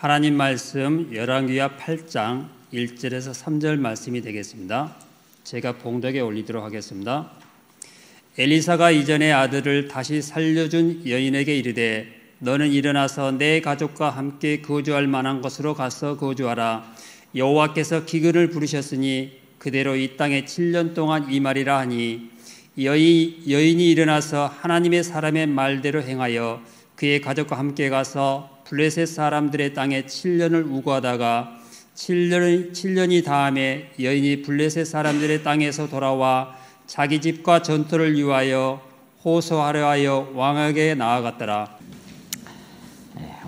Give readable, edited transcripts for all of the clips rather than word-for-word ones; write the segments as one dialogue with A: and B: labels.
A: 하나님 말씀 열왕기하 8장 1절에서 3절 말씀이 되겠습니다. 제가 봉독에 올리도록 하겠습니다. 엘리사가 이전의 아들을 다시 살려준 여인에게 이르되 너는 일어나서 내 가족과 함께 거주할 만한 곳으로 가서 거주하라. 여호와께서 기근을 부르셨으니 그대로 이 땅에 7년 동안 임하리라 하니 여인이 일어나서 하나님의 사람의 말대로 행하여 그의 가족과 함께 가서 블레셋 사람들의 땅에 7년을 우거하다가 7년이 다음에 여인이 블레셋 사람들의 땅에서 돌아와 자기 집과 전토를 위하여 호소하려 하여 왕에게 나아갔더라.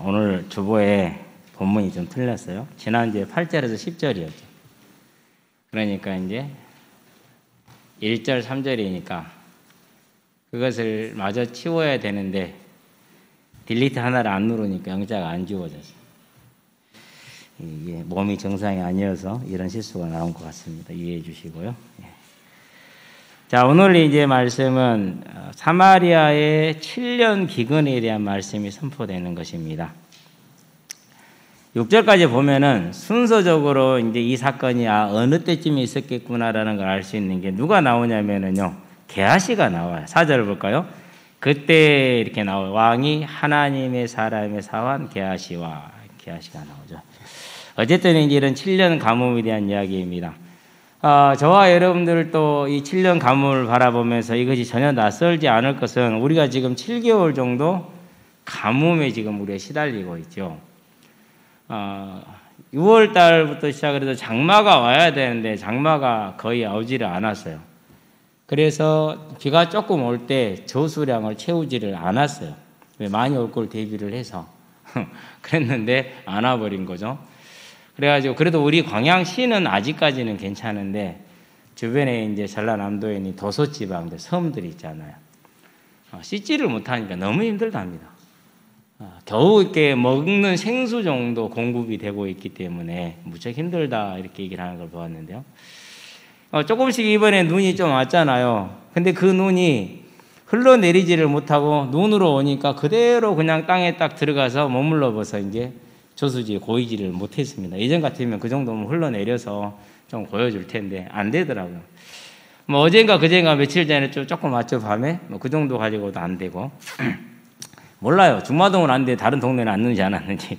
B: 오늘 주보에 본문이 좀 틀렸어요. 지난주에 8절에서 10절이었죠. 그러니까 이제 1절, 3절이니까 그것을 마저 치워야 되는데 딜리트 하나를 안 누르니까 영자가 안 지워졌어요. 이게 몸이 정상이 아니어서 이런 실수가 나온 것 같습니다. 이해해 주시고요. 자, 오늘 이제 말씀은 사마리아의 7년 기근에 대한 말씀이 선포되는 것입니다. 6절까지 보면은 순서적으로 이제 이 사건이 어느 때쯤에 있었겠구나라는 걸 알 수 있는 게 누가 나오냐면은요, 게하시가 나와요. 4절 볼까요? 그때 이렇게 나와요. 왕이 하나님의 사람의 사환 게하시가 나오죠. 어쨌든 이제 이런 7년 가뭄에 대한 이야기입니다. 저와 여러분들도 이 7년 가뭄을 바라보면서 이것이 전혀 낯설지 않을 것은 우리가 지금 7개월 정도 가뭄에 지금 우리가 시달리고 있죠. 6월 달부터 시작해서 장마가 와야 되는데 장마가 거의 오지를 않았어요. 그래서 비가 조금 올 때 저수량을 채우지를 않았어요. 왜? 많이 올 걸 대비를 해서 그랬는데 안 와버린 거죠. 그래가지고 그래도 우리 광양시는 아직까지는 괜찮은데 주변에 이제 전라남도에 있는 도서지방들 섬들이 있잖아요. 씻지를 못하니까 너무 힘들답니다. 겨우 이렇게 먹는 생수 정도 공급이 되고 있기 때문에 무척 힘들다 이렇게 얘기를 하는 걸 보았는데요. 조금씩 이번에 눈이 좀 왔잖아요. 근데 그 눈이 흘러내리지를 못하고 눈으로 오니까 그대로 그냥 땅에 딱 들어가서 머물러 버서 이제 저수지에 고이지를 못했습니다. 예전 같으면 그 정도면 흘러내려서 좀 고여줄 텐데 안 되더라고요. 뭐 어젠가 그젠가 며칠 전에 조금 왔죠, 밤에. 뭐 그 정도 가지고도 안 되고. 몰라요. 중마동은 안 돼. 다른 동네는 안 넣지 않았는지.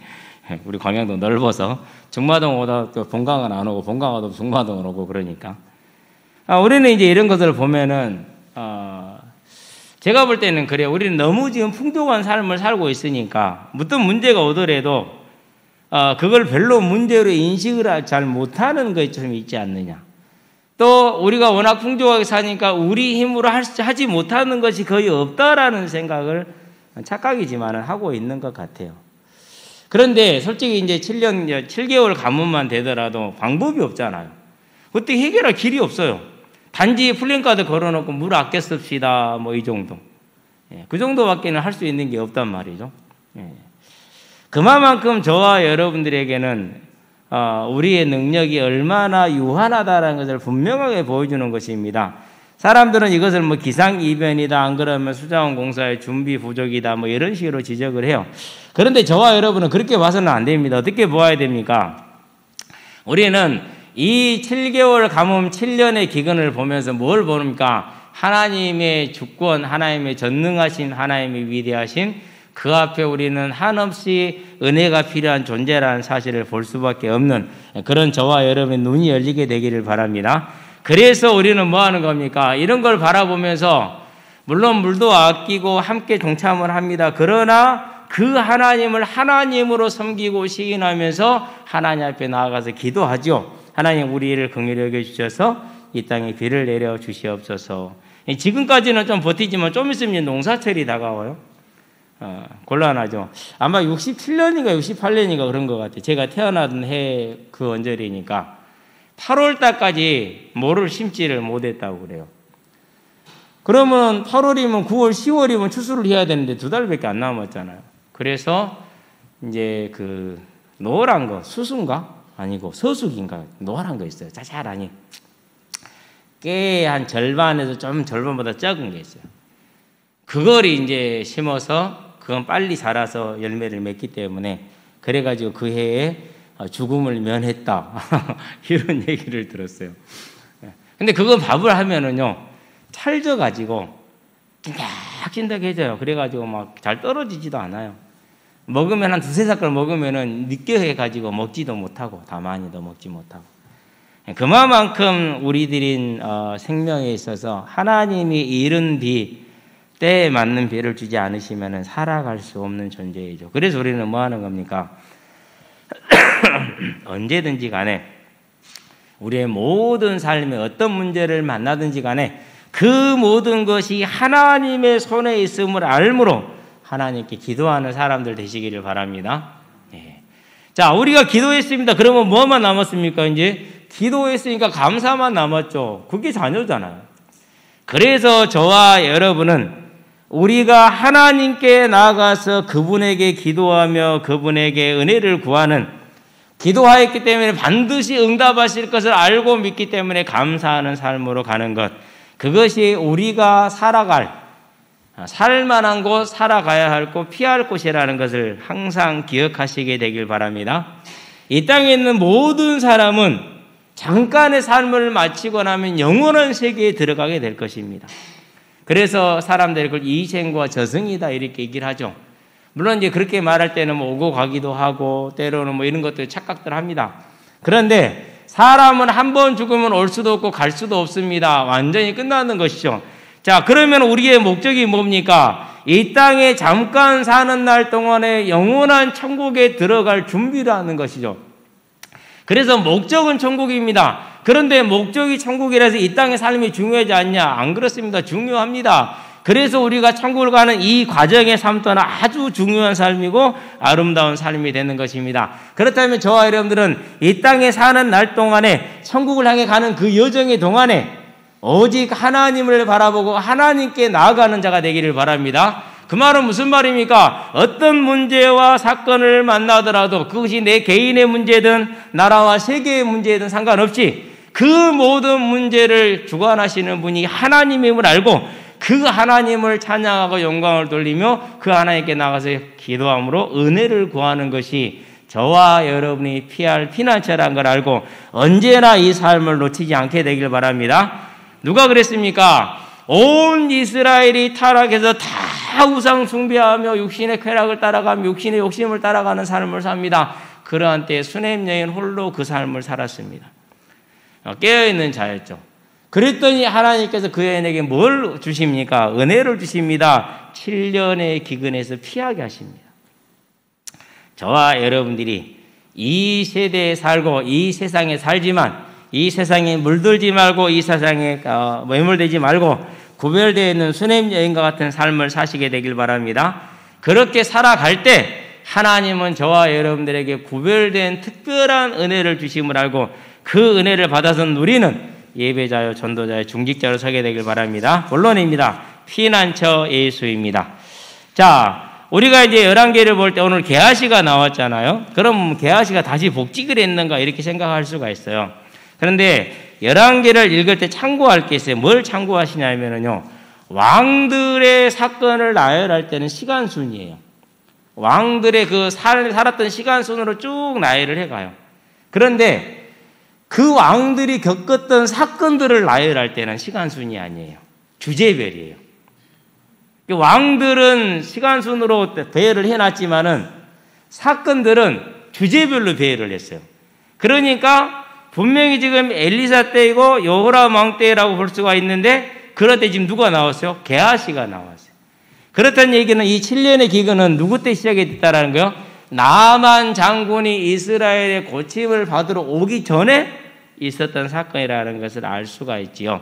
B: 우리 광양도 넓어서 중마동 오다 또 본강은 안 오고 본강 오다 중마동은 오고 그러니까. 우리는 이제 이런 것을 보면은 제가 볼 때는 그래요. 우리는 너무 지금 풍족한 삶을 살고 있으니까 어떤 문제가 오더라도 그걸 별로 문제로 인식을 잘 못하는 것이 좀 있지 않느냐. 또 우리가 워낙 풍족하게 사니까 우리 힘으로 하지 못하는 것이 거의 없다라는 생각을 착각이지만은 하고 있는 것 같아요. 그런데 솔직히 이제 7개월 가뭄만 되더라도 방법이 없잖아요. 그때 해결할 길이 없어요. 단지 플랜카드 걸어놓고 물 아껴 씁시다 뭐 이 정도. 그 정도밖에는 할 수 있는 게 없단 말이죠. 그만큼 저와 여러분들에게는 우리의 능력이 얼마나 유한하다는 것을 분명하게 보여주는 것입니다. 사람들은 이것을 뭐 기상이변이다, 안 그러면 수자원공사의 준비 부족이다, 뭐 이런 식으로 지적을 해요. 그런데 저와 여러분은 그렇게 봐서는 안 됩니다. 어떻게 보아야 됩니까? 우리는 이 7개월 가뭄 7년의 기근을 보면서 뭘 보니까 하나님의 주권, 하나님의 전능하신, 하나님의 위대하신 그 앞에 우리는 한없이 은혜가 필요한 존재라는 사실을 볼 수밖에 없는 그런 저와 여러분의 눈이 열리게 되기를 바랍니다. 그래서 우리는 뭐 하는 겁니까? 이런 걸 바라보면서 물론 물도 아끼고 함께 동참을 합니다. 그러나 그 하나님을 하나님으로 섬기고 시인하면서 하나님 앞에 나아가서 기도하죠. 하나님 우리를 긍휼히 여겨주셔서 이 땅에 비를 내려 주시옵소서. 지금까지는 좀 버티지만 좀 있으면 농사철이 다가와요. 곤란하죠. 아마 67년인가 68년인가 그런 것 같아요. 제가 태어나던 해 그 언저리니까 8월 달까지 뭐를 심지를 못했다고 그래요. 그러면 8월이면 9월, 10월이면 추수를 해야 되는데 2달밖에 안 남았잖아요. 그래서 이제 그 노란 거, 수수인가? 아니고 서숙인가? 노란 거 있어요. 자잘하니. 깨 한 절반에서 좀 절반보다 적은 게 있어요. 그걸 이제 심어서 그건 빨리 자라서 열매를 맺기 때문에 그래가지고 그 해에 죽음을 면했다. 이런 얘기를 들었어요. 근데 그거 밥을 하면은요, 찰져가지고 찐득찐득해져요. 그래가지고 막 잘 떨어지지도 않아요. 먹으면 한 2-3삭을 먹으면은 느끼해가지고 먹지도 못하고 다 많이도 먹지 못하고. 그만큼 우리들인 생명에 있어서 하나님이 이른 비, 때에 맞는 비를 주지 않으시면은 살아갈 수 없는 존재이죠. 그래서 우리는 뭐 하는 겁니까? 언제든지 간에 우리의 모든 삶에 어떤 문제를 만나든지 간에 그 모든 것이 하나님의 손에 있음을 알므로 하나님께 기도하는 사람들 되시기를 바랍니다. 네. 자, 우리가 기도했습니다. 그러면 뭐만 남았습니까? 이제 기도했으니까 감사만 남았죠. 그게 자녀잖아요. 그래서 저와 여러분은 우리가 하나님께 나아가서 그분에게 기도하며 그분에게 은혜를 구하는, 기도하였기 때문에 반드시 응답하실 것을 알고 믿기 때문에 감사하는 삶으로 가는 것, 그것이 우리가 살만한 곳, 살아가야 할 곳, 피할 곳이라는 것을 항상 기억하시게 되길 바랍니다. 이 땅에 있는 모든 사람은 잠깐의 삶을 마치고 나면 영원한 세계에 들어가게 될 것입니다. 그래서 사람들이 그걸 이생과 저승이다 이렇게 얘기를 하죠. 물론 이제 그렇게 말할 때는 뭐 오고 가기도 하고 때로는 뭐 이런 것들 착각들 합니다. 그런데 사람은 한 번 죽으면 올 수도 없고 갈 수도 없습니다. 완전히 끝나는 것이죠. 자, 그러면 우리의 목적이 뭡니까? 이 땅에 잠깐 사는 날 동안에 영원한 천국에 들어갈 준비를 하는 것이죠. 그래서 목적은 천국입니다. 그런데 목적이 천국이라서 이 땅의 삶이 중요하지 않냐? 안 그렇습니다. 중요합니다. 그래서 우리가 천국을 가는 이 과정의 삶 또한 아주 중요한 삶이고 아름다운 삶이 되는 것입니다. 그렇다면 저와 여러분들은 이 땅에 사는 날 동안에 천국을 향해 가는 그 여정의 동안에 오직 하나님을 바라보고 하나님께 나아가는 자가 되기를 바랍니다. 그 말은 무슨 말입니까? 어떤 문제와 사건을 만나더라도 그것이 내 개인의 문제든 나라와 세계의 문제든 상관없이 그 모든 문제를 주관하시는 분이 하나님임을 알고 그 하나님을 찬양하고 영광을 돌리며 그 하나님께 나가서 기도함으로 은혜를 구하는 것이 저와 여러분이 피할 피난처라는 걸 알고 언제나 이 삶을 놓치지 않게 되길 바랍니다. 누가 그랬습니까? 온 이스라엘이 타락해서 다 우상 숭배하며 육신의 쾌락을 따라가며 육신의 욕심을 따라가는 삶을 삽니다. 그러한 때에 수넴 여인 홀로 그 삶을 살았습니다. 깨어있는 자였죠. 그랬더니 하나님께서 그 여인에게 뭘 주십니까? 은혜를 주십니다. 7년의 기근에서 피하게 하십니다. 저와 여러분들이 이 세대에 살고 이 세상에 살지만 이 세상에 물들지 말고 이 세상에 매몰되지 말고 구별되어 있는 수넴 여인과 같은 삶을 사시게 되길 바랍니다. 그렇게 살아갈 때 하나님은 저와 여러분들에게 구별된 특별한 은혜를 주심을 알고 그 은혜를 받아서 누리는 예배자요 전도자요 중직자로 서게 되길 바랍니다. 본론입니다. 피난처 예수입니다. 자, 우리가 이제 열왕기를 볼 때 오늘 게하시가 나왔잖아요. 그럼 게하시가 다시 복직을 했는가 이렇게 생각할 수가 있어요. 그런데 열왕기를 읽을 때 참고할 게 있어요. 뭘 참고하시냐면요, 왕들의 사건을 나열할 때는 시간순이에요. 왕들의 그 살았던 시간순으로 쭉 나열을 해가요. 그런데 그 왕들이 겪었던 사건들을 나열할 때는 시간순이 아니에요. 주제별이에요. 왕들은 시간순으로 배열을 해놨지만은 사건들은 주제별로 배열을 했어요. 그러니까 분명히 지금 엘리사 때이고 여호람 왕 때라고 볼 수가 있는데 그럴 때 지금 누가 나왔어요? 게하시가 나왔어요. 그렇다는 얘기는 이 7년의 기근은 누구 때 시작이 됐다라는 거예요? 나만 장군이 이스라엘의 고침을 받으러 오기 전에 있었던 사건이라는 것을 알 수가 있지요.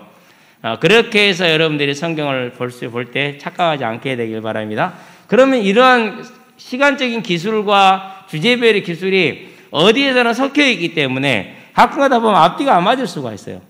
B: 그렇게 해서 여러분들이 성경을 볼 때 착각하지 않게 되길 바랍니다. 그러면 이러한 시간적인 기술과 주제별의 기술이 어디에서나 섞여 있기 때문에 가끔 가다 보면 앞뒤가 안 맞을 수가 있어요.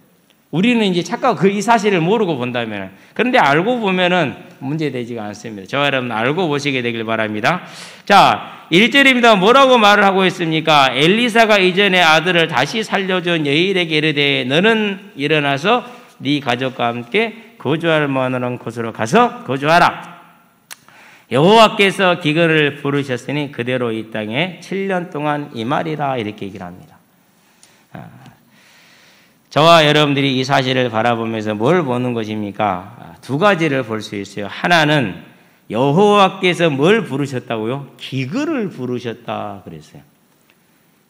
B: 우리는 이제 이 사실을 모르고 본다면. 그런데 알고 보면은 문제되지가 않습니다. 저와 여러분 알고 보시게 되길 바랍니다. 자, 1절입니다. 뭐라고 말을 하고 있습니까? 엘리사가 이전에 아들을 다시 살려준 여인에게 이르되 너는 일어나서 네 가족과 함께 거주할 만한 곳으로 가서 거주하라. 여호와께서 기근을 부르셨으니 그대로 이 땅에 7년 동안 임하리라 이렇게 얘기를 합니다. 저와 여러분들이 이 사실을 바라보면서 뭘 보는 것입니까? 두 가지를 볼 수 있어요. 하나는 여호와께서 뭘 부르셨다고요? 기근을 부르셨다 그랬어요.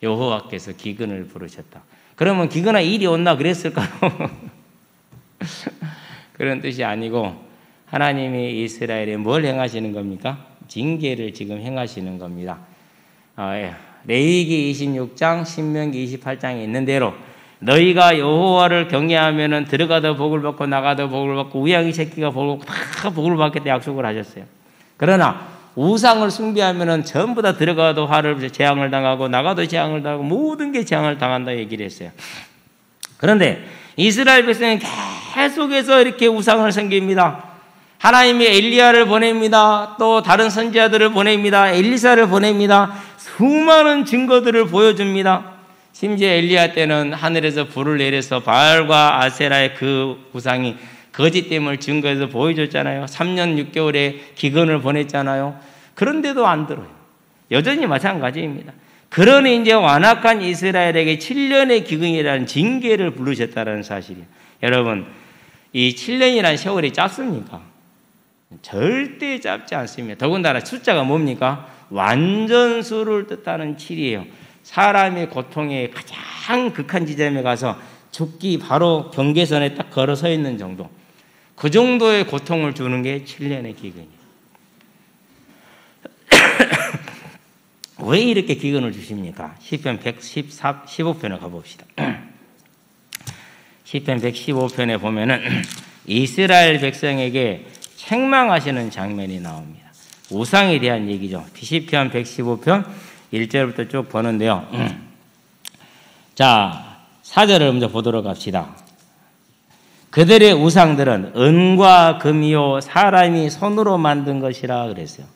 B: 여호와께서 기근을 부르셨다. 그러면 기근아 일이 온나 그랬을까요? 그런 뜻이 아니고 하나님이 이스라엘에 뭘 행하시는 겁니까? 징계를 지금 행하시는 겁니다. 레위기 26장, 신명기 28장에 있는 대로 너희가 여호와를 경외하면은 들어가도 복을 받고 나가도 복을 받고 우양이 새끼가 복을 받고 다 복을 받겠다 약속을 하셨어요. 그러나 우상을 숭배하면은 전부 다 들어가도 재앙을 당하고 나가도 재앙을 당하고 모든 게 재앙을 당한다 얘기를 했어요. 그런데 이스라엘 백성은 계속해서 이렇게 우상을 섬깁니다. 하나님이 엘리야를 보냅니다. 또 다른 선지자들을 보냅니다. 엘리사를 보냅니다. 수많은 증거들을 보여줍니다. 심지어 엘리야 때는 하늘에서 불을 내려서 바알과 아세라의 그 우상이 거짓됨을 증거해서 보여줬잖아요. 3년 6개월의 기근을 보냈잖아요. 그런데도 안 들어요. 여전히 마찬가지입니다. 그러니 이제 완악한 이스라엘에게 7년의 기근이라는 징계를 부르셨다는 사실이에요. 여러분, 이 7년이라는 세월이 짧습니까? 절대 짧지 않습니다. 더군다나 숫자가 뭡니까? 완전수를 뜻하는 7이에요. 사람의 고통의 가장 극한 지점에 가서 죽기 바로 경계선에 딱 걸어 서 있는 정도. 그 정도의 고통을 주는 게 7년의 기근이에요. 왜 이렇게 기근을 주십니까? 시편 115편에 가봅시다. 시편 115편에 보면은 이스라엘 백성에게 책망하시는 장면이 나옵니다. 우상에 대한 얘기죠. 시편 115편 1절부터 쭉 보는데요. 자, 4절을 먼저 보도록 합시다. 그들의 우상들은 은과 금이요 사람이 손으로 만든 것이라 그랬어요.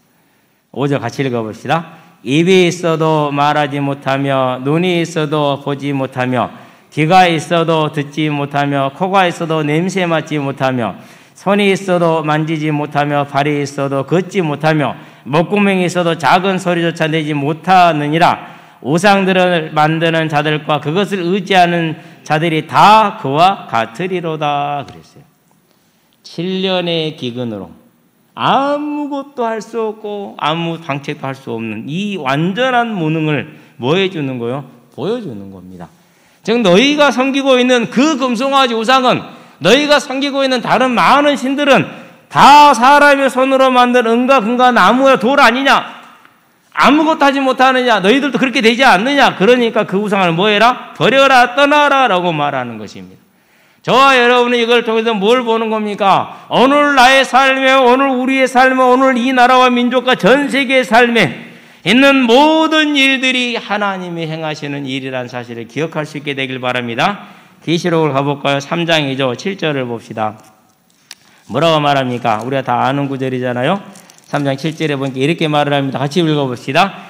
B: 5절 같이 읽어봅시다. 입이 있어도 말하지 못하며 눈이 있어도 보지 못하며 귀가 있어도 듣지 못하며 코가 있어도 냄새 맡지 못하며 손이 있어도 만지지 못하며 발이 있어도 걷지 못하며 목구멍이 있어도 작은 소리조차 내지 못하느니라. 우상들을 만드는 자들과 그것을 의지하는 자들이 다 그와 같으리로다 그랬어요. 7년의 기근으로 아무것도 할 수 없고 아무 방책도 할 수 없는 이 완전한 무능을 뭐 해주는 거요? 보여주는 겁니다. 즉 너희가 섬기고 있는 그 금송아지 우상은, 너희가 섬기고 있는 다른 많은 신들은 다 사람의 손으로 만든 은과 금과 나무와 돌 아니냐? 아무것도 하지 못하느냐? 너희들도 그렇게 되지 않느냐? 그러니까 그 우상을 뭐 해라? 버려라, 떠나라 라고 말하는 것입니다. 저와 여러분은 이걸 통해서 뭘 보는 겁니까? 오늘 나의 삶에, 오늘 우리의 삶에, 오늘 이 나라와 민족과 전 세계의 삶에 있는 모든 일들이 하나님이 행하시는 일이라는 사실을 기억할 수 있게 되길 바랍니다. 계시록을 가볼까요? 3장이죠. 7절을 봅시다. 뭐라고 말합니까? 우리가 다 아는 구절이잖아요. 3장 7절에 보니까 이렇게 말을 합니다. 같이 읽어봅시다.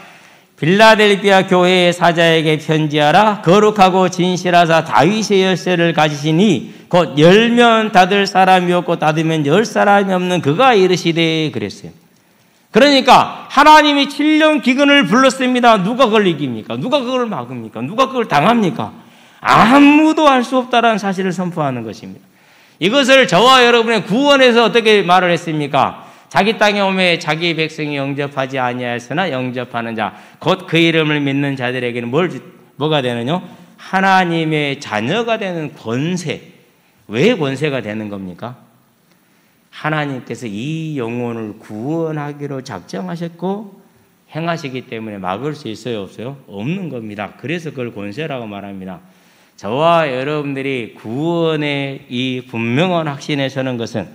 B: 빌라델비아 교회의 사자에게 편지하라. 거룩하고 진실하사 다윗의 열쇠를 가지시니 곧 열면 닫을 사람이 없고 닫으면 열 사람이 없는 그가 이르시되 그랬어요. 그러니까 하나님이 7년 기근을 불렀습니다. 누가 그걸 이깁니까? 누가 그걸 막습니까? 누가 그걸 당합니까? 아무도 할 수 없다라는 사실을 선포하는 것입니다. 이것을 저와 여러분의 구원에서 어떻게 말을 했습니까? 자기 땅에 오매 자기 백성이 영접하지 아니하였으나 영접하는 자 곧 그 이름을 믿는 자들에게는 뭐가 되느냐? 하나님의 자녀가 되는 권세. 왜 권세가 되는 겁니까? 하나님께서 이 영혼을 구원하기로 작정하셨고 행하시기 때문에 막을 수 있어요, 없어요? 없는 겁니다. 그래서 그걸 권세라고 말합니다. 저와 여러분들이 구원의 이 분명한 확신에 서는 것은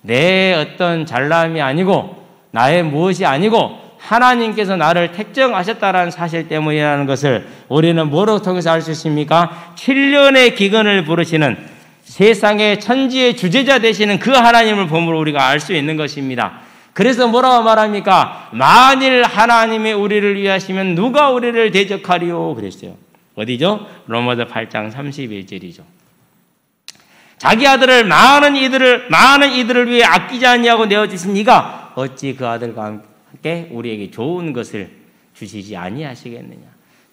B: 내 어떤 잘남이 아니고 나의 무엇이 아니고 하나님께서 나를 택정하셨다는 사실 때문이라는 것을 우리는 뭐로 통해서 알 수 있습니까? 7년의 기근을 부르시는 세상의 천지의 주재자 되시는 그 하나님을 보므로 우리가 알 수 있는 것입니다. 그래서 뭐라고 말합니까? 만일 하나님이 우리를 위하시면 누가 우리를 대적하리요? 그랬어요. 어디죠? 로마서 8장 31절이죠. 자기 아들을 많은 이들을 위해 아끼지 않냐고 내어주신 이가 어찌 그 아들과 함께 우리에게 좋은 것을 주시지 아니하시겠느냐.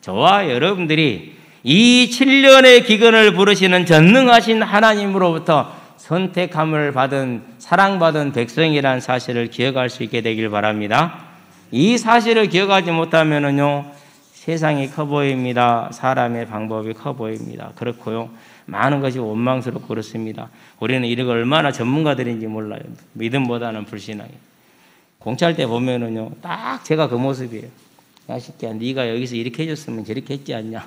B: 저와 여러분들이 이 7년의 기근을 부르시는 전능하신 하나님으로부터 선택함을 받은 사랑받은 백성이라는 사실을 기억할 수 있게 되길 바랍니다. 이 사실을 기억하지 못하면은요, 세상이 커 보입니다. 사람의 방법이 커 보입니다. 그렇고요, 많은 것이 원망스럽고 그렇습니다. 우리는 이런 얼마나 전문가들인지 몰라요. 믿음보다는 불신앙이. 공차할 때 보면은요, 딱 제가 그 모습이에요. 야 새끼야, 네가 여기서 이렇게 해줬으면 저렇게 했지 않냐.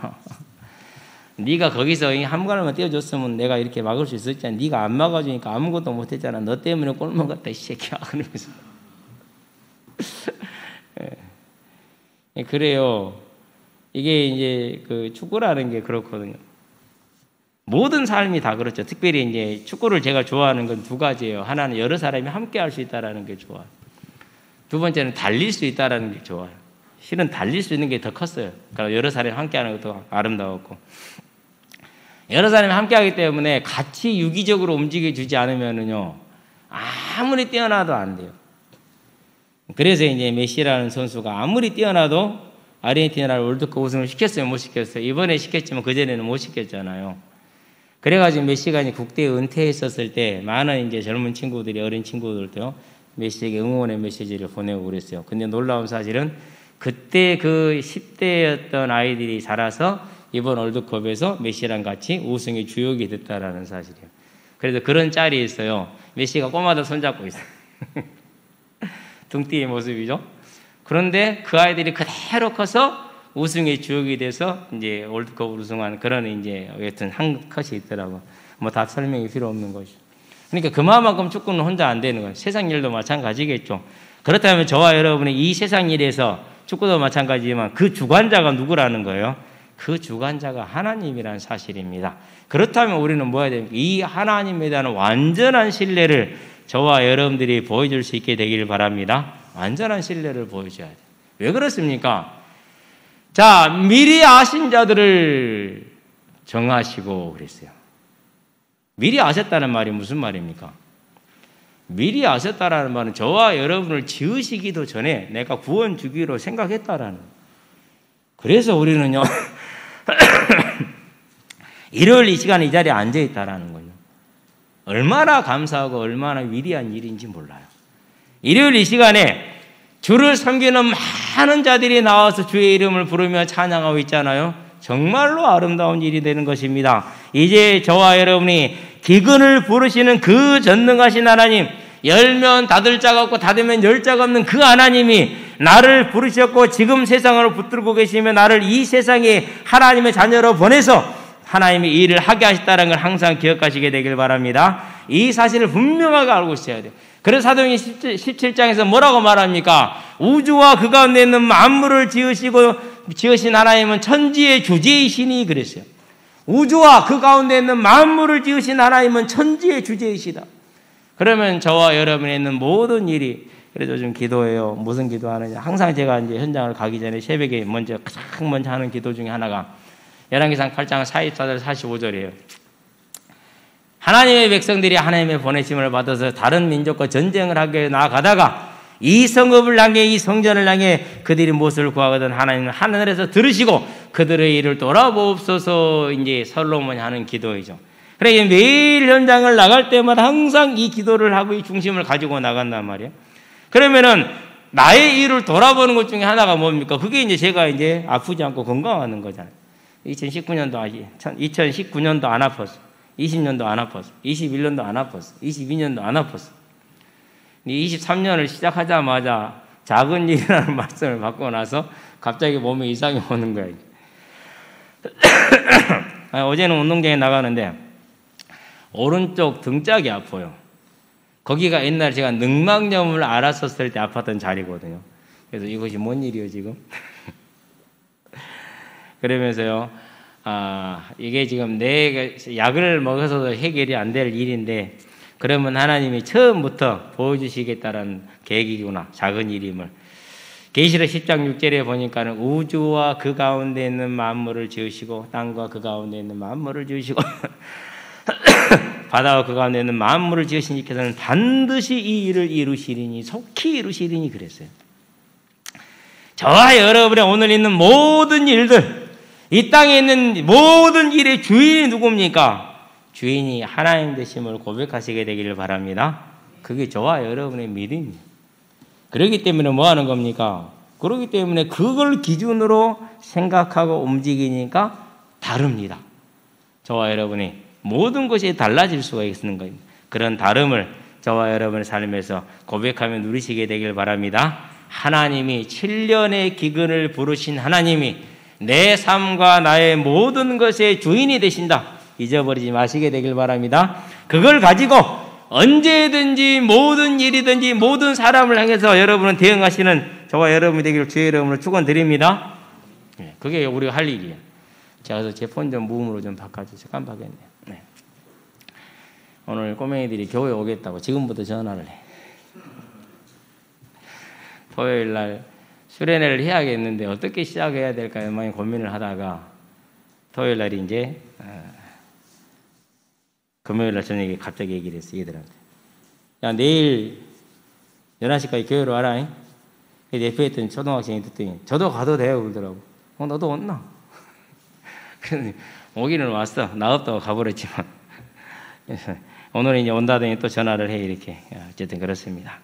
B: 네가 거기서 한 발만 떼어줬으면 내가 이렇게 막을 수 있었잖아. 네가 안 막아주니까 아무것도 못했잖아. 너 때문에 꼴만 갔다 이 새끼야. 그러면서. 그래요. 이게 이제 그 축구라는 게 그렇거든요. 모든 삶이 다 그렇죠. 특별히 이제 축구를 제가 좋아하는 건 두 가지예요. 하나는 여러 사람이 함께 할 수 있다라는 게 좋아요. 두 번째는 달릴 수 있다라는 게 좋아요. 실은 달릴 수 있는 게 더 컸어요. 그러니까 여러 사람이 함께 하는 것도 아름다웠고. 여러 사람이 함께 하기 때문에 같이 유기적으로 움직여주지 않으면은요, 아무리 뛰어나도 안 돼요. 그래서 이제 메시라는 선수가 아무리 뛰어나도 아르헨티나를 월드컵 우승을 시켰어요, 못 시켰어요? 이번에 시켰지만 그전에는 못 시켰잖아요. 그래가지고 메시가 이제 국대에 은퇴했었을 때 많은 이제 젊은 친구들이, 어린 친구들도요, 메시에게 응원의 메시지를 보내고 그랬어요. 근데 놀라운 사실은 그때 그 10대였던 아이들이 자라서 이번 월드컵에서 메시랑 같이 우승의 주역이 됐다라는 사실이에요. 그래서 그런 짤이 있어요. 메시가 꼬마들 손잡고 있어요. 둥띠의 모습이죠. 그런데 그 아이들이 그대로 커서 우승의 주역이 돼서 이제 월드컵 우승한 그런 이제 여튼 한 컷이 있더라고. 뭐 다 설명이 필요 없는 것이죠. 그러니까 그만큼 축구는 혼자 안 되는 거예요. 세상 일도 마찬가지겠죠. 그렇다면 저와 여러분의 이 세상 일에서 축구도 마찬가지지만 그 주관자가 누구라는 거예요? 그 주관자가 하나님이라는 사실입니다. 그렇다면 우리는 뭐 해야 됩니까? 이 하나님에 대한 완전한 신뢰를 저와 여러분들이 보여줄 수 있게 되길 바랍니다. 완전한 신뢰를 보여줘야 돼요. 왜 그렇습니까? 자, 미리 아신 자들을 정하시고 그랬어요. 미리 아셨다는 말이 무슨 말입니까? 미리 아셨다라는 말은 저와 여러분을 지으시기도 전에 내가 구원 주기로 생각했다라는. 그래서 우리는요, 일요일 이 시간에 이 자리에 앉아 있다라는 거예요. 얼마나 감사하고 얼마나 위대한 일인지 몰라요. 일요일 이 시간에 주를 섬기는 많은 자들이 나와서 주의 이름을 부르며 찬양하고 있잖아요. 정말로 아름다운 일이 되는 것입니다. 이제 저와 여러분이 기근을 부르시는 그 전능하신 하나님, 열면 닫을 자가 없고 닫으면 열 자가 없는 그 하나님이 나를 부르셨고 지금 세상을 붙들고 계시며 나를 이 세상에 하나님의 자녀로 보내서 하나님의 일을 하게 하셨다는 걸 항상 기억하시게 되길 바랍니다. 이 사실을 분명하게 알고 있어야 돼요. 그래서 사도행전 17장에서 뭐라고 말합니까? 우주와 그 가운데 있는 만물을 지으신 하나님은 천지의 주제이시니 그랬어요. 우주와 그 가운데 있는 만물을 지으신 하나님은 천지의 주제이시다. 그러면 저와 여러분에 있는 모든 일이, 그래서 좀 기도해요. 무슨 기도하느냐? 항상 제가 이제 현장을 가기 전에 새벽에 가장 먼저 하는 기도 중에 하나가 열왕기상 8장 44절 45절이에요. 하나님의 백성들이 하나님의 보내심을 받아서 다른 민족과 전쟁을 하게 나아가다가 이 성읍을 향해, 이 성전을 향해 그들이 무엇을 구하거든 하나님은 하늘에서 들으시고 그들의 일을 돌아보옵소서. 이제 솔로몬이 하는 기도이죠. 그래, 매일 현장을 나갈 때마다 항상 이 기도를 하고 이 중심을 가지고 나간단 말이에요. 그러면은 나의 일을 돌아보는 것 중에 하나가 뭡니까? 그게 이제 제가 이제 아프지 않고 건강하는 거잖아요. 2019년도 안 아팠어. 20년도 안 아팠어. 21년도 안 아팠어. 22년도 안 아팠어. 23년을 시작하자마자 작은 일이라는 말씀을 받고 나서 갑자기 몸에 이상이 오는 거예요. 어제는 운동장에 나가는데 오른쪽 등짝이 아파요. 거기가 옛날에 제가 늑막염을 앓았었을 때 아팠던 자리거든요. 그래서 이것이 뭔 일이에요 지금? 그러면서요, 이게 지금 내 약을 먹어서도 해결이 안 될 일인데, 그러면 하나님이 처음부터 보여주시겠다는 계획이구나, 작은 일임을. 계시록 10장 6절에 보니까는 우주와 그 가운데 있는 만물을 지으시고 땅과 그 가운데 있는 만물을 지으시고 바다와 그 가운데 있는 만물을 지으신 이께서는 반드시 이 일을 이루시리니 속히 이루시리니 그랬어요. 저와 여러분의 오늘 있는 모든 일들, 이 땅에 있는 모든 일의 주인이 누굽니까? 주인이 하나님 되심을 고백하시게 되기를 바랍니다. 그게 저와 여러분의 믿음이에요. 그렇기 때문에 뭐 하는 겁니까? 그렇기 때문에 그걸 기준으로 생각하고 움직이니까 다릅니다. 저와 여러분이 모든 것이 달라질 수가 있는 겁니다. 그런 다름을 저와 여러분의 삶에서 고백하며 누리시게 되길 바랍니다. 하나님이 7년의 기근을 부르신 하나님이 내 삶과 나의 모든 것의 주인이 되신다. 잊어버리지 마시게 되길 바랍니다. 그걸 가지고 언제든지 모든 일이든지 모든 사람을 향해서 여러분은 대응하시는 저와 여러분이 되기를 주의 이름으로 축원드립니다. 그게 우리가 할 일이에요. 제가 그래서 제 폰 좀 무음으로 좀 바꿔주세요. 깜빡했네요. 네. 오늘 꼬맹이들이 교회 오겠다고 지금부터 전화를 해. 토요일 날 수련회를 해야겠는데 어떻게 시작해야 될까요? 많이 고민을 하다가 토요일 날이 이제 금요일 날 저녁에 갑자기 얘기를 했어요. 얘들한테. 야, 내일 11시까지 교회로 와라. 옆에 있던 초등학생이 듣더니 저도 가도 돼요 그러더라고. 너도 왔나? 그래서 오기는 왔어. 나 없다고 가버렸지만 오늘 이제 온다더니 또 전화를 해 이렇게. 어쨌든 그렇습니다.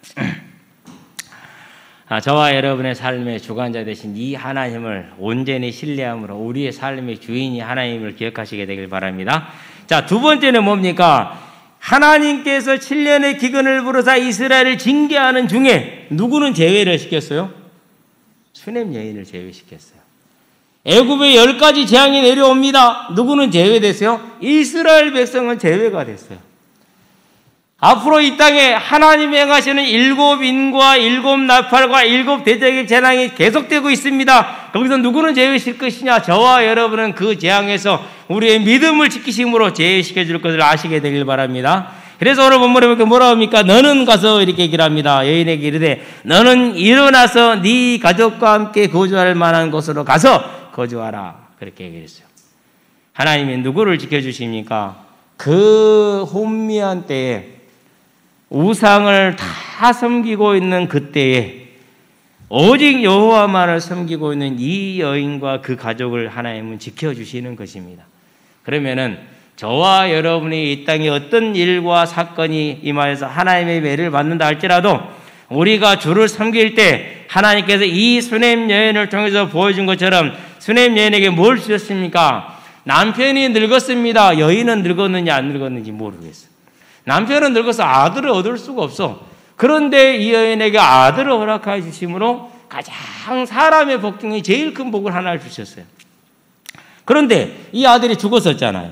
B: 저와 여러분의 삶의 주관자 되신 이 하나님을 온전히 신뢰함으로 우리의 삶의 주인이 하나님을 기억하시게 되길 바랍니다. 자, 두 번째는 뭡니까? 하나님께서 7년의 기근을 부르사 이스라엘을 징계하는 중에 누구는 제외를 시켰어요? 수냄 여인을 제외시켰어요. 애굽에 10가지 재앙이 내려옵니다. 누구는 제외됐어요? 이스라엘 백성은 제외가 됐어요. 앞으로 이 땅에 하나님이 행하시는 7인과 7나팔과 7대적의 재앙이 계속되고 있습니다. 거기서 누구는 제외시킬 것이냐? 저와 여러분은 그 재앙에서 우리의 믿음을 지키심으로 제외시켜 줄 것을 아시게 되길 바랍니다. 그래서 오늘 본문에 보니까 뭐라 합니까? 너는 가서 이렇게 얘기를 합니다. 여인에게 이르되 너는 일어나서 네 가족과 함께 거주할 만한 곳으로 가서 거주하라. 그렇게 얘기했어요. 하나님이 누구를 지켜주십니까? 그 혼미한 때에 우상을 다 섬기고 있는 그때에 오직 여호와만을 섬기고 있는 이 여인과 그 가족을 하나님은 지켜주시는 것입니다. 그러면은 저와 여러분이 이 땅에 어떤 일과 사건이 임하여서 하나님의 매를 받는다 할지라도 우리가 주를 섬길 때 하나님께서 이 수냄 여인을 통해서 보여준 것처럼 수냄 여인에게 뭘 주셨습니까? 남편이 늙었습니다. 여인은 늙었느냐 안 늙었는지 모르겠어요. 남편은 늙어서 아들을 얻을 수가 없어. 그런데 이 여인에게 아들을 허락하여 주심으로 가장 사람의 복 중에 제일 큰 복을 하나를 주셨어요. 그런데 이 아들이 죽었었잖아요.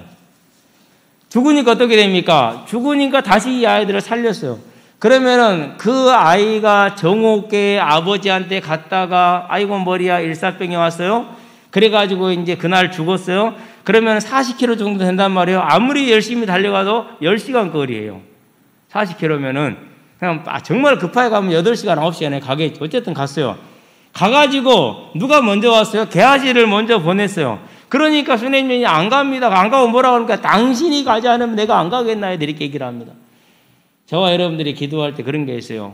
B: 죽으니까 어떻게 됩니까? 죽으니까 다시 이 아이들을 살렸어요. 그러면은 그 아이가 정옥계의 아버지한테 갔다가 아이고 머리야 일사병이 왔어요. 그래가지고 이제 그날 죽었어요. 그러면 40km 정도 된단 말이에요. 아무리 열심히 달려가도 10시간 거리예요. 40km면은 그냥 정말 급하게 가면 8시간, 9시간에 가겠죠. 어쨌든 갔어요. 가가지고 누가 먼저 왔어요? 게하지를 먼저 보냈어요. 그러니까 수냄년이 안 갑니다. 안 가고 뭐라고 하니까 당신이 가지 않으면 내가 안 가겠나요? 이렇게 얘기를 합니다. 저와 여러분들이 기도할 때 그런 게 있어요.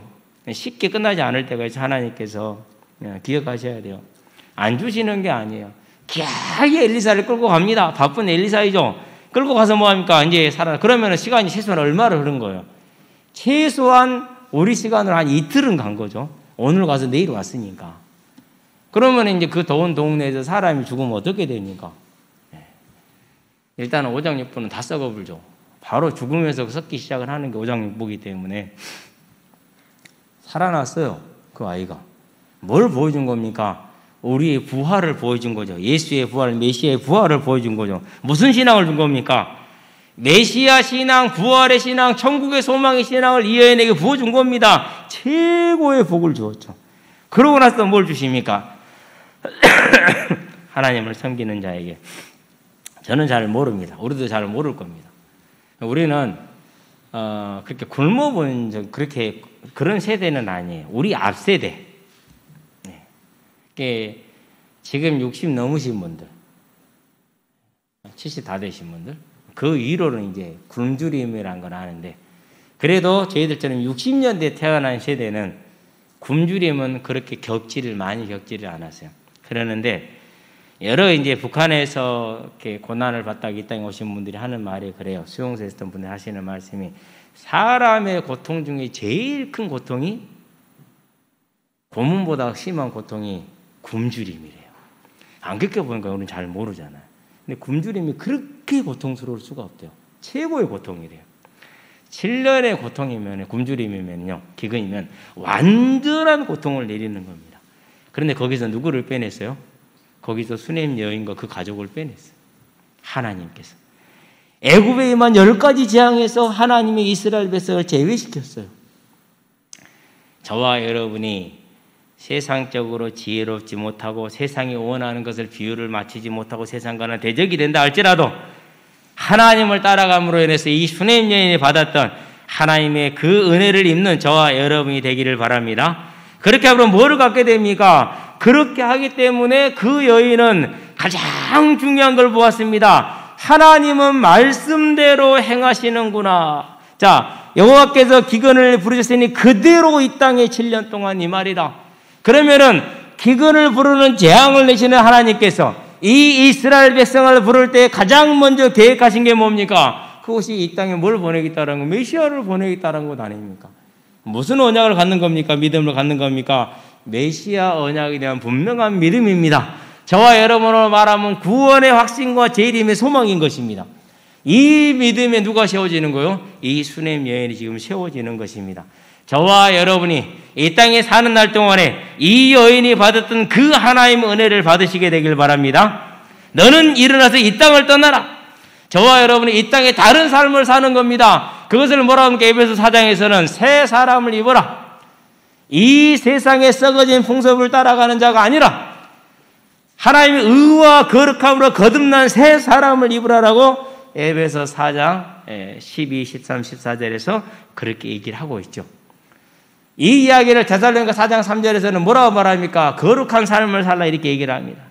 B: 쉽게 끝나지 않을 때가 있어요. 하나님께서 기억하셔야 돼요. 안 주시는 게 아니에요. 기하게 엘리사를 끌고 갑니다. 바쁜 엘리사이죠. 끌고 가서 뭐합니까? 이제 살아. 그러면 시간이 최소한 얼마를 흐른 거예요? 최소한 우리 시간으로 한 이틀은 간 거죠. 오늘 가서 내일 왔으니까. 그러면 이제 그 더운 동네에서 사람이 죽으면 어떻게 됩니까? 일단은 오장육부는 다 썩어불죠. 바로 죽으면서 썩기 시작을 하는 게 오장육부이기 때문에 살아났어요. 그 아이가. 뭘 보여준 겁니까? 우리의 부활을 보여준 거죠. 예수의 부활, 메시아의 부활을 보여준 거죠. 무슨 신앙을 준 겁니까? 메시아 신앙, 부활의 신앙, 천국의 소망의 신앙을 이 여인에게 부어준 겁니다. 최고의 복을 주었죠. 그러고 나서 뭘 주십니까? 하나님을 섬기는 자에게. 저는 잘 모릅니다. 우리도 잘 모를 겁니다. 우리는 그렇게 굶어본 그렇게 그런 세대는 아니에요. 우리 앞 세대. 지금 60 넘으신 분들, 70 다 되신 분들, 그 위로는 이제 굶주림이라는 걸 하는데, 그래도 저희들처럼 60년대 태어난 세대는 굶주림은 그렇게 많이 겪지를 않았어요. 그러는데 여러 이제 북한에서 이렇게 고난을 받다가 이 땅에 오신 분들이 하는 말이 그래요. 수용소에 있었던 분들이 하시는 말씀이, 사람의 고통 중에 제일 큰 고통이, 고문보다 심한 고통이 굶주림이래요. 안 겪어보니까 우리는 잘 모르잖아요. 근데 굶주림이 그렇게 고통스러울 수가 없대요. 최고의 고통이래요. 7년의 고통이면, 굶주림이면요, 기근이면 완전한 고통을 내리는 겁니다. 그런데 거기서 누구를 빼냈어요? 거기서 수넴 여인과 그 가족을 빼냈어요. 하나님께서. 애굽에 임한 10가지 재앙에서 하나님이 이스라엘 백성을 제외시켰어요. 저와 여러분이 세상적으로 지혜롭지 못하고 세상이 원하는 것을 비율을 맞추지 못하고 세상과는 대적이 된다 할지라도 하나님을 따라감으로 인해서 이 수넴 여인이 받았던 하나님의 그 은혜를 입는 저와 여러분이 되기를 바랍니다. 그렇게 하면 뭐를 갖게 됩니까? 그렇게 하기 때문에 그 여인은 가장 중요한 걸 보았습니다. 하나님은 말씀대로 행하시는구나. 자, 여호와께서 기근을 부르셨으니 그대로 이 땅에 7년 동안 이 말이다. 그러면은 기근을 부르는 재앙을 내시는 하나님께서 이 이스라엘 백성을 부를 때 가장 먼저 계획하신 게 뭡니까? 그것이 이 땅에 뭘 보내겠다는 거, 메시아를 보내겠다는 것 아닙니까? 무슨 언약을 갖는 겁니까? 믿음을 갖는 겁니까? 메시아 언약에 대한 분명한 믿음입니다. 저와 여러분으로 말하면 구원의 확신과 재림의 소망인 것입니다. 이 믿음에 누가 세워지는 거요? 이 수넴 여인이 지금 세워지는 것입니다. 저와 여러분이 이 땅에 사는 날 동안에 이 여인이 받았던 그 하나님의 은혜를 받으시게 되길 바랍니다. 너는 일어나서 이 땅을 떠나라. 저와 여러분이 이 땅에 다른 삶을 사는 겁니다. 그것을 뭐라고 합니까? 에베소 4장에서는 새 사람을 입어라. 이 세상에 썩어진 풍습을 따라가는 자가 아니라 하나님의 의와 거룩함으로 거듭난 새 사람을 입으라라고 에베소 4장 12, 13, 14절에서 그렇게 얘기를 하고 있죠. 이 이야기를 데살로니가 4장 3절에서는 뭐라고 말합니까? 거룩한 삶을 살라 이렇게 얘기를 합니다.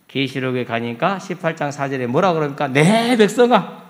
B: 계시록에 가니까 18장 4절에 뭐라고 그럽니까? 내 백성아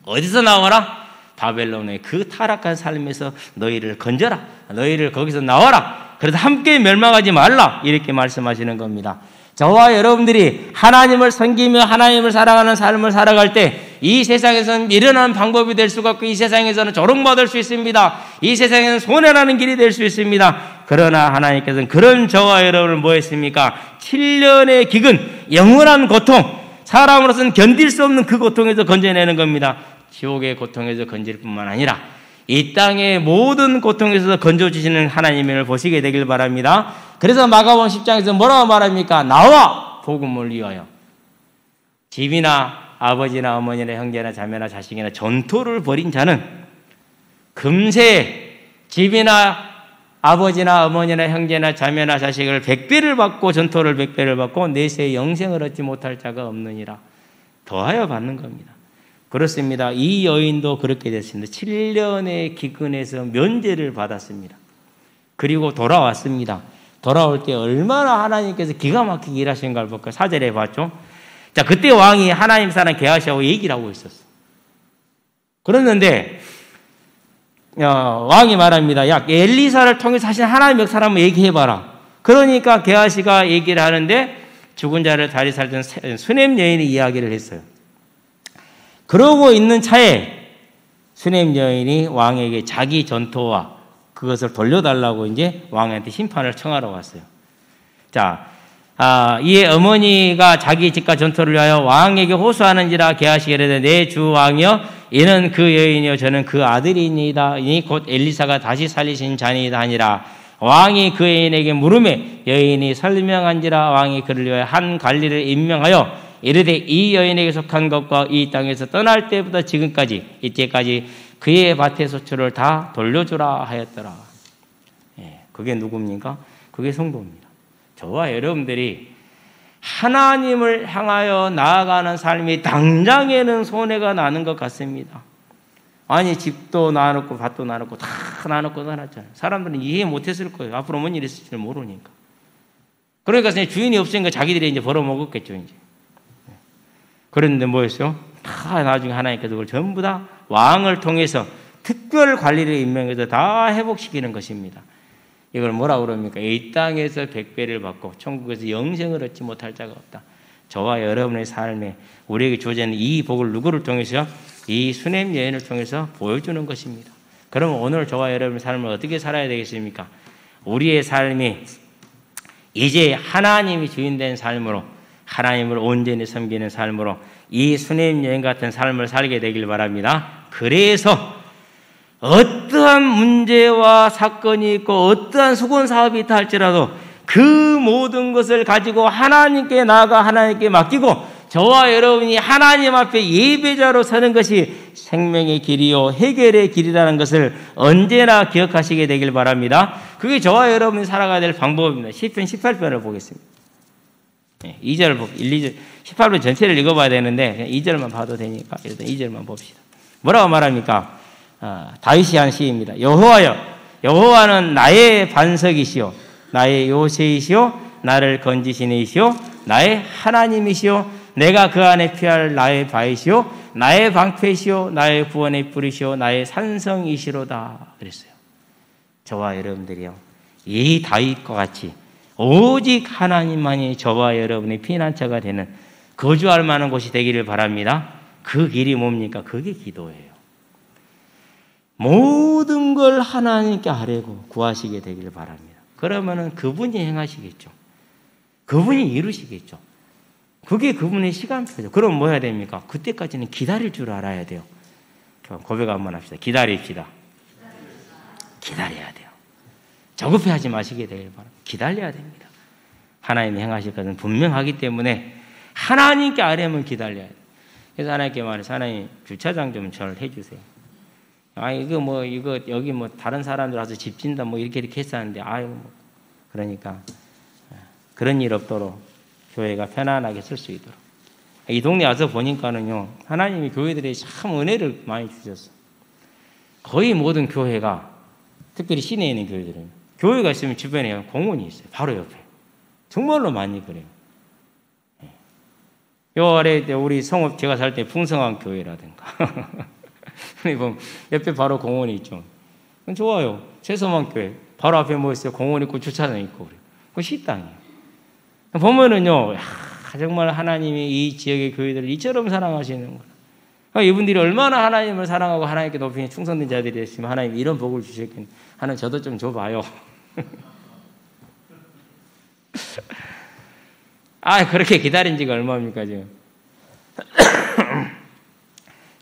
B: 어디서 나와라? 바벨론의 그 타락한 삶에서 너희를 건져라. 너희를 거기서 나와라. 그래서 함께 멸망하지 말라. 이렇게 말씀하시는 겁니다. 저와 여러분들이 하나님을 섬기며 하나님을 사랑하는 삶을 살아갈 때 이 세상에서는 미련한 방법이 될 수가 없고 이 세상에서는 조롱받을 수 있습니다. 이 세상에는 손해라는 길이 될 수 있습니다. 그러나 하나님께서는 그런 저와 여러분을 뭐 했습니까? 7년의 기근, 영원한 고통, 사람으로서는 견딜 수 없는 그 고통에서 건져내는 겁니다. 지옥의 고통에서 건질 뿐만 아니라 이 땅의 모든 고통에서 건져주시는 하나님을 보시게 되길 바랍니다. 그래서 마가복음 10장에서 뭐라고 말합니까? 나와 복음을 위하여 집이나 아버지나 어머니나 형제나 자매나 자식이나 전토를 벌인 자는 금세 집이나 아버지나 어머니나 형제나 자매나 자식을 100배를 받고 전토를 100배를 받고 내세 영생을 얻지 못할 자가 없느니라. 더하여 받는 겁니다. 그렇습니다. 이 여인도 그렇게 됐습니다. 7년의 기근에서 면제를 받았습니다. 그리고 돌아왔습니다. 돌아올 때 얼마나 하나님께서 기가 막히게 일하신 걸 볼까요? 4절에 봤죠. 자, 그때 왕이 하나님 사람 게하시하고 얘기를 하고 있었어. 그랬는데 왕이 말합니다. 야, 엘리사를 통해서 하신 하나님 역사를 한번 얘기해봐라. 그러니까 게하시가 얘기를 하는데 죽은 자를 다리 살던 수넴 여인이 이야기를 했어요. 그러고 있는 차에 수넴 여인이 왕에게 자기 전토와 그것을 돌려달라고 이제 왕한테 심판을 청하러 왔어요. 자, 이에 어머니가 자기 집과 전토를 위하여 왕에게 호소하는지라 게하시게 이르되 내 주 왕이여 이는 그 여인이요 저는 그 아들이니이다. 이니 곧 엘리사가 다시 살리신 자니이다 하니라. 왕이 그 여인에게 물으매 여인이 설명한지라. 왕이 그를 위하여 한 관리를 임명하여 이르되 이 여인에게 속한 것과 이 땅에서 떠날 때부터 지금까지 이때까지 그의 밭의 소출을 다 돌려주라 하였더라. 그게 누굽니까? 그게 성도입니다. 저와 여러분들이 하나님을 향하여 나아가는 삶이 당장에는 손해가 나는 것 같습니다. 아니 집도 나눴고 밭도 나눴고 다 나눴고 나눴잖아요. 사람들은 이해 못했을 거예요. 앞으로 뭔 일이 있을지 모르니까. 그러니까 주인이 없으니까 자기들이 이제 벌어먹었겠죠. 이제. 그런데 뭐였어요? 다 나중에 하나님께서 그걸 전부 다 왕을 통해서 특별 관리를 임명해서 다 회복시키는 것입니다. 이걸 뭐라고 그럽니까? 이 땅에서 백배를 받고 천국에서 영생을 얻지 못할 자가 없다. 저와 여러분의 삶에 우리에게 주어지는 이 복을 누구를 통해서? 이 수냄 여인을 통해서 보여주는 것입니다. 그러면 오늘 저와 여러분의 삶을 어떻게 살아야 되겠습니까? 우리의 삶이 이제 하나님이 주인된 삶으로, 하나님을 온전히 섬기는 삶으로 이 수냄 여인 같은 삶을 살게 되길 바랍니다. 그래서 어떠한 문제와 사건이 있고 어떠한 수건 사업이 있다 할지라도 그 모든 것을 가지고 하나님께 나아가 하나님께 맡기고 저와 여러분이 하나님 앞에 예배자로 서는 것이 생명의 길이요 해결의 길이라는 것을 언제나 기억하시게 되길 바랍니다. 그게 저와 여러분이 살아가야 될 방법입니다. 시편 18편을 보겠습니다. 2절, 1, 2절, 18편 전체를 읽어봐야 되는데 2절만 봐도 되니까 일단 2절만 봅시다. 뭐라고 말합니까? 다윗이 한 시입니다. 여호와여, 여호와는 나의 반석이시오, 나의 요새이시오, 나를 건지시는 이시오, 나의 하나님이시오, 내가 그 안에 피할 나의 바위시오, 나의 방패시오, 나의 구원의 뿌리시오, 나의 산성이시로다 그랬어요. 저와 여러분들이요, 이 다윗과 같이 오직 하나님만이 저와 여러분의 피난처가 되는 거주할 만한 곳이 되기를 바랍니다. 그 길이 뭡니까? 그게 기도예요. 모든 걸 하나님께 아뢰고 구하시게 되기를 바랍니다. 그러면은 그분이 행하시겠죠. 그분이 이루시겠죠. 그게 그분의 시간표죠. 그럼 뭐 해야 됩니까? 그때까지는 기다릴 줄 알아야 돼요. 고백 한번 합시다. 기다립시다. 기다려야 돼요. 조급해하지 마시게 되길 바랍니다. 기다려야 됩니다. 하나님이 행하실 것은 분명하기 때문에 하나님께 아뢰면 기다려야 돼요. 그래서 하나님께 말해서 하나님 주차장 좀 잘 해주세요. 이거 여기 다른 사람들 와서 집 짓는다 이렇게 했었는데 그러니까 그런 일 없도록 교회가 편안하게 쓸 수 있도록. 이 동네 와서 보니까는요, 하나님이 교회들에 참 은혜를 많이 주셨어. 거의 모든 교회가, 특별히 시내에 있는 교회들은 교회가 있으면 주변에 공원이 있어요. 바로 옆에. 정말로 많이 그래요. 요 아래 우리 성읍 제가 살 때 풍성한 교회라든가 옆에 바로 공원이 있죠. 좋아요. 최소만 교회 바로 앞에 뭐 있어요? 공원 있고 주차장 있고 그래요. 그 식당이에요. 보면은요, 정말 하나님이 이 지역의 교회들을 이처럼 사랑하시는 거예요. 이분들이 얼마나 하나님을 사랑하고 하나님께 높이 충성된 자들이 됐으면 하나님 이런 복을 주셨겠네. 하나님 저도 좀 줘봐요. 그렇게 기다린 지가 얼마입니까 지금?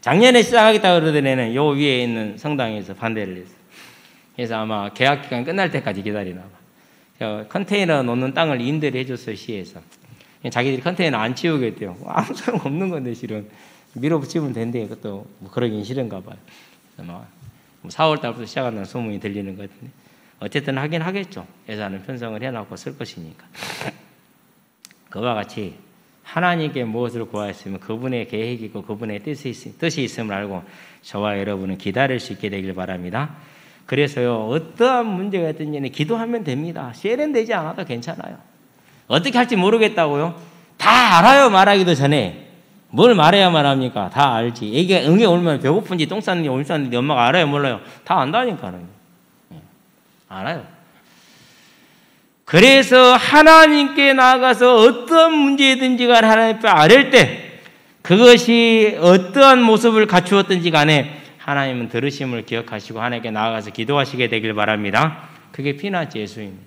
B: 작년에 시작하겠다고 그러던 애는 요 위에 있는 성당에서 반대를 했어요. 그래서 아마 계약 기간 끝날 때까지 기다리나 봐. 컨테이너 놓는 땅을 임대를 해줬어요, 시에서. 자기들이 컨테이너 안 치우겠대요. 아무 소용 없는 건데, 실은. 밀어붙이면 된대. 그것도 그러긴 싫은가 봐요. 4월 달부터 시작한다는 소문이 들리는 것 같은데. 어쨌든 하긴 하겠죠. 예산을 편성을 해놓고 쓸 것이니까. 그와 같이 하나님께 무엇을 구하였으면 그분의 계획이고 그분의 뜻이 있음을 알고 저와 여러분은 기다릴 수 있게 되길 바랍니다. 그래서요, 어떠한 문제가 있든지 기도하면 됩니다. 세련되지 않아도 괜찮아요. 어떻게 할지 모르겠다고요? 다 알아요, 말하기도 전에. 뭘 말해야 말합니까? 다 알지. 애기가 응애 울면 배고픈지 똥 쌌는지 올 쌌는지 엄마가 알아요, 몰라요? 다 안다니까요. 알아요. 그래서 하나님께 나아가서 어떤 문제든지 간에 하나님 앞에 아뢰을 때 그것이 어떠한 모습을 갖추었든지 간에 하나님은 들으심을 기억하시고 하나님께 나아가서 기도하시게 되길 바랍니다. 그게 피난처 예수입니다.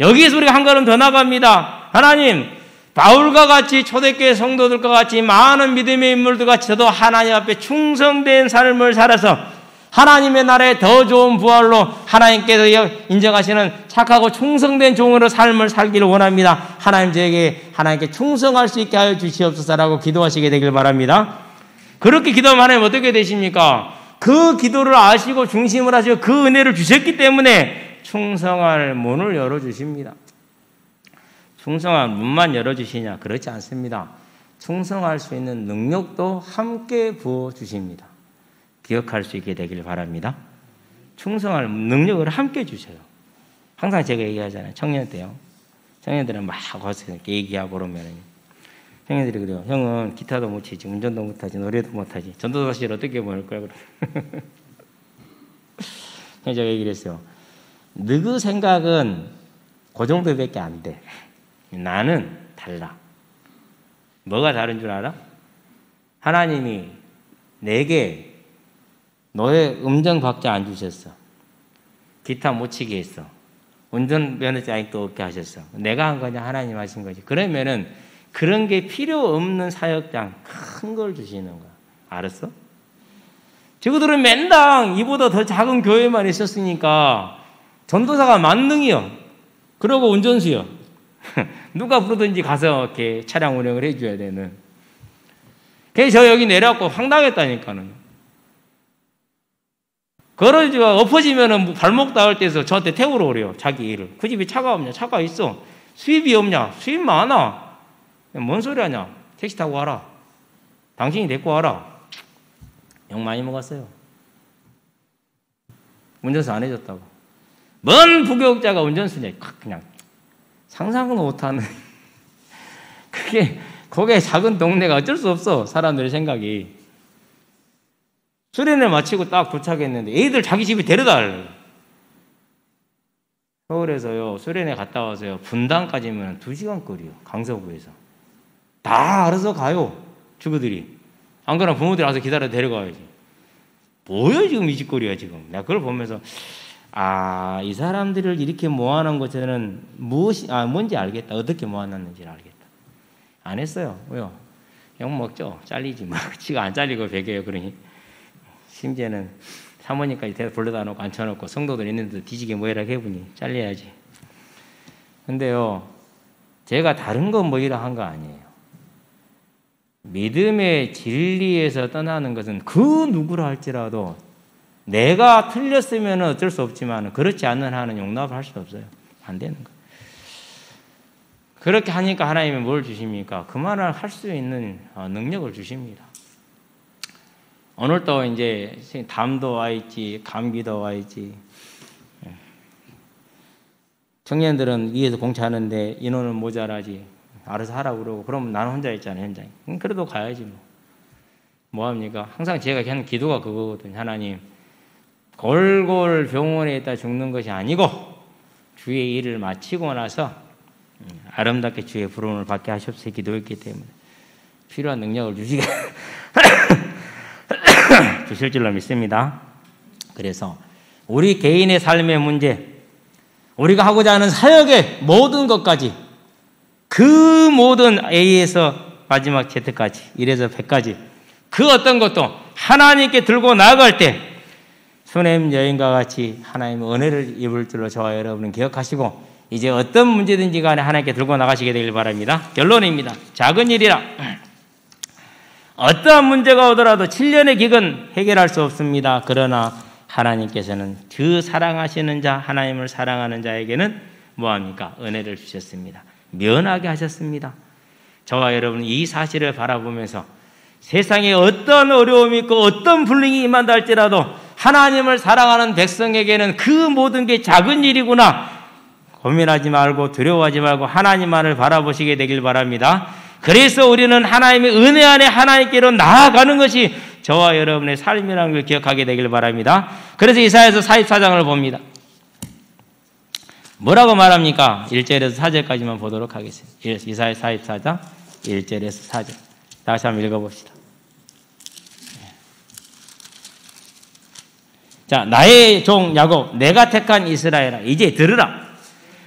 B: 여기에서 우리가 한 걸음 더 나갑니다. 하나님, 바울과 같이 초대교회 성도들과 같이 많은 믿음의 인물들 같이 저도 하나님 앞에 충성된 삶을 살아서 하나님의 나라에 더 좋은 부활로 하나님께서 인정하시는 착하고 충성된 종으로 삶을 살기를 원합니다. 하나님 저에게 하나님께 충성할 수 있게 하여 주시옵소서라고 기도하시게 되길 바랍니다. 그렇게 기도하면 하나님 어떻게 되십니까? 그 기도를 아시고 중심을 하시고 그 은혜를 주셨기 때문에 충성할 문을 열어주십니다. 충성할 문만 열어주시냐? 그렇지 않습니다. 충성할 수 있는 능력도 함께 부어주십니다. 기억할 수 있게 되길 바랍니다. 충성할 능력을 함께 주셔요. 항상 제가 얘기하잖아요. 청년 때요. 청년들은 막 와서 얘기하고 그러면 형님들이 그래요. 형은 기타도 못 치지, 운전도 못 하지, 노래도 못 하지. 전도사실 어떻게 보낼 거야? 그래서 제가 얘기를 했어요. 너그 생각은 그 정도밖에 안 돼. 나는 달라. 뭐가 다른 줄 알아? 하나님이 내게 너의 음정 박자 안 주셨어. 기타 못 치게 했어. 운전면허증 아직도 없게 하셨어. 내가 한 거냐 하나님 하신 거지. 그러면은 그런 게 필요 없는 사역장 큰 걸 주시는 거야. 알았어? 저거들은 맨날 이보다 더 작은 교회만 있었으니까 전도사가 만능이요. 그러고 운전수요. 누가 부르든지 가서 이렇게 차량 운행을 해줘야 되는. 그래서 저 여기 내려갖고 황당했다니까는. 걸어지가 엎어지면은 발목 닿을 때서 저한테 태우러 오래요. 자기 일을. 그 집에 차가 없냐? 차가 있어. 수입이 없냐? 수입 많아. 뭔 소리 하냐? 택시 타고 와라. 당신이 데리고 와라. 욕 많이 먹었어요. 운전수 안 해줬다고. 뭔 부교육자가 운전수냐? 그냥 상상은 못하는. 그게 작은 동네가 어쩔 수 없어. 사람들의 생각이. 수련회 마치고 딱 도착했는데 애들 자기 집에 데려다 하려고. 서울에서요. 수련회 갔다 와서요. 분당까지면 2시간 거리요. 강서구에서. 다 알아서 가요. 주부들이. 안 그러면 부모들이 와서 기다려 데려가야지. 뭐야 지금 이 짓거리야 지금. 내가 그걸 보면서 이 사람들을 이렇게 모아놓은 것은 뭔지 알겠다. 어떻게 모아놨는지 알겠다. 안 했어요. 왜요? 욕 먹죠. 잘리지 마. 지가 안 잘리고 배겨요. 그러니. 심지어는 사모님까지 불러다 놓고 앉혀놓고 성도들 있는데도 뒤지게 뭐해라 해보니 잘려야지. 근데요. 제가 다른 건 뭐 이라 한 거 아니에요. 믿음의 진리에서 떠나는 것은 그 누구라 할지라도 내가 틀렸으면 어쩔 수 없지만 그렇지 않는 한은 용납을 할 수 없어요. 안 되는 거예요. 그렇게 하니까 하나님이 뭘 주십니까? 그 말을 할 수 있는 능력을 주십니다. 오늘도 이제 담도 와 있지, 감기도 와 있지. 청년들은 위에서 공차하는데 인원은 모자라지. 알아서 하라고 그러고 그러면 나는 혼자 있잖아요. 현장에. 그래도 가야지 뭐. 뭐합니까? 항상 제가 하는 기도가 그거거든요. 하나님 골골 병원에 있다 죽는 것이 아니고 주의 일을 마치고 나서 아름답게 주의 부름을 받게 하시옵소서 기도했기 때문에 필요한 능력을 주실 줄로 믿습니다. 그래서 우리 개인의 삶의 문제, 우리가 하고자 하는 사역의 모든 것까지 그 모든 A에서 마지막 Z까지 1에서 100까지 그 어떤 것도 하나님께 들고 나아갈 때 수넴 여인과 같이 하나님의 은혜를 입을 줄로 저와 여러분은 기억하시고 이제 어떤 문제든지 간에 하나님께 들고 나가시게 되길 바랍니다. 결론입니다. 작은 일이라 어떠한 문제가 오더라도 7년의 기근 해결할 수 없습니다. 그러나 하나님께서는 그 사랑하시는 자, 하나님을 사랑하는 자에게는 뭐합니까? 은혜를 주셨습니다. 면하게 하셨습니다. 저와 여러분은 이 사실을 바라보면서 세상에 어떤 어려움이 있고 어떤 불행이 임한다 할지라도 하나님을 사랑하는 백성에게는 그 모든 게 작은 일이구나. 고민하지 말고 두려워하지 말고 하나님만을 바라보시게 되길 바랍니다. 그래서 우리는 하나님의 은혜 안에 하나님께로 나아가는 것이 저와 여러분의 삶이라는 걸 기억하게 되길 바랍니다. 그래서 이사야서 44장을 봅니다. 뭐라고 말합니까? 1절에서 4절까지만 보도록 하겠습니다. 이사야 44장 1절에서 4절. 다시 한번 읽어봅시다. 자, 나의 종 야곱, 내가 택한 이스라엘아, 이제 들으라.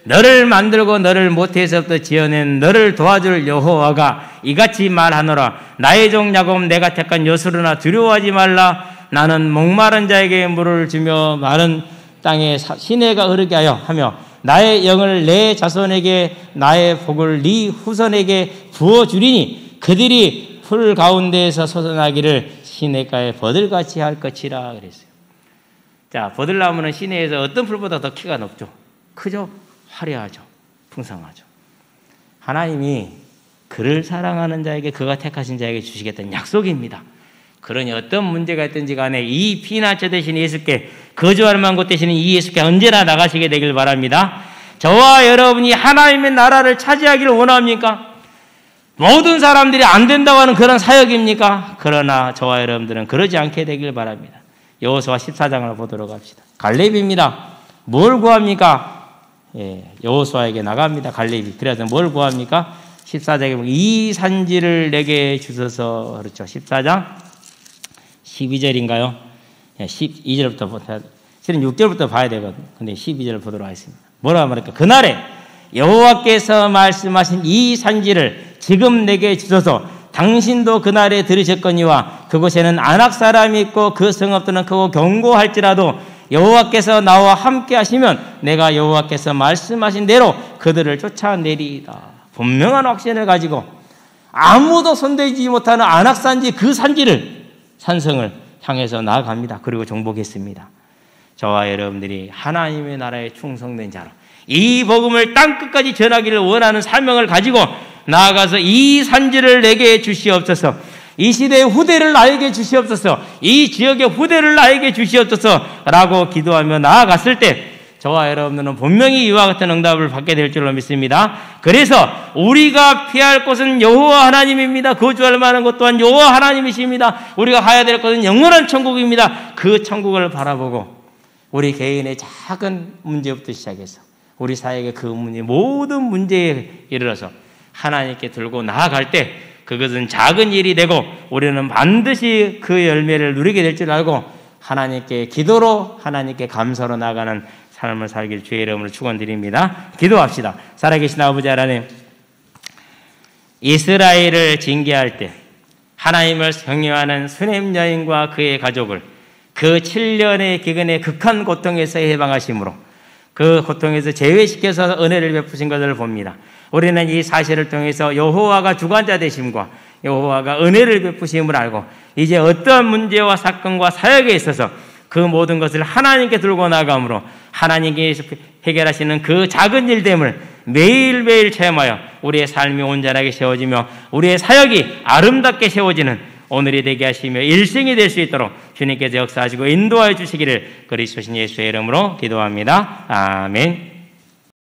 B: 너를 만들고 너를 모태에서부터 지어낸 너를 도와줄 여호와가 이같이 말하노라. 나의 종 야곱, 내가 택한 여수르나 두려워하지 말라. 나는 목마른 자에게 물을 주며 마른 땅에 시내가 흐르게 하며 나의 영을 내 자손에게 나의 복을 네 후손에게 부어주리니 그들이 풀 가운데에서 솟아나기를 시내가에 버들같이 할 것이라 그랬어요. 자, 버들나무는 시내에서 어떤 풀보다 더 키가 높죠. 크죠? 화려하죠. 풍성하죠. 하나님이 그를 사랑하는 자에게 그가 택하신 자에게 주시겠다는 약속입니다. 그러니 어떤 문제가 있든지 간에 이 피난처 되신 예수께 거주할 만한 곳 되시는 이 예수께 언제나 나가시게 되길 바랍니다. 저와 여러분이 하나님의 나라를 차지하기를 원합니까? 모든 사람들이 안 된다고 하는 그런 사역입니까? 그러나 저와 여러분들은 그러지 않게 되길 바랍니다. 여호수아 14장을 보도록 합시다. 갈렙입니다. 뭘 구합니까? 여호수아에게 나갑니다. 갈렙이. 그래서 뭘 구합니까? 14장에 보면 이 산지를 내게 주소서. 그렇죠. 14장 12절인가요? 12절부터 실은 6절부터 봐야 되거든요. 근데 12절을 보도록 하겠습니다. 뭐라고 말할까? 그날에 여호와께서 말씀하신 이 산지를 지금 내게 주소서. 당신도 그날에 들으셨거니와 그곳에는 아낙 사람이 있고 그 성읍들은 크고 견고할지라도 여호와께서 나와 함께 하시면 내가 여호와께서 말씀하신 대로 그들을 쫓아내리이다. 분명한 확신을 가지고 아무도 손대지 못하는 아낙산지 그 산성을 향해서 나아갑니다. 그리고 정복했습니다. 저와 여러분들이 하나님의 나라에 충성된 자로 이 복음을 땅끝까지 전하기를 원하는 사명을 가지고 나아가서 이 산지를 내게 주시옵소서. 이 시대의 후대를 나에게 주시옵소서. 이 지역의 후대를 나에게 주시옵소서 라고 기도하며 나아갔을 때 저와 여러분들은 분명히 이와 같은 응답을 받게 될 줄로 믿습니다. 그래서 우리가 피할 곳은 여호와 하나님입니다. 거주할 만한 곳 또한 여호와 하나님이십니다. 우리가 가야 될 곳은 영원한 천국입니다. 그 천국을 바라보고 우리 개인의 작은 문제부터 시작해서 우리 사회의 그 문제, 모든 문제에 이르러서 하나님께 들고 나아갈 때 그것은 작은 일이 되고 우리는 반드시 그 열매를 누리게 될 줄 알고 하나님께 기도로 하나님께 감사로 나아가는 삶을 살길 주의 이름으로 축원드립니다. 기도합시다. 살아계신 아버지 하나님, 이스라엘을 징계할 때 하나님을 경외하는 수넴 여인과 그의 가족을 그 7년의 기근의 극한 고통에서 해방하심으로 그 고통에서 제외시켜서 은혜를 베푸신 것을 봅니다. 우리는 이 사실을 통해서 여호와가 주관자 되심과 여호와가 은혜를 베푸심을 알고 이제 어떠한 문제와 사건과 사역에 있어서 그 모든 것을 하나님께 들고 나감으로 하나님께서 해결하시는 그 작은 일됨을 매일매일 체험하여 우리의 삶이 온전하게 세워지며 우리의 사역이 아름답게 세워지는 오늘이 되게 하시며 일생이 될 수 있도록 주님께서 역사하시고 인도하여 주시기를 그리스도 신 예수의 이름으로 기도합니다. 아멘.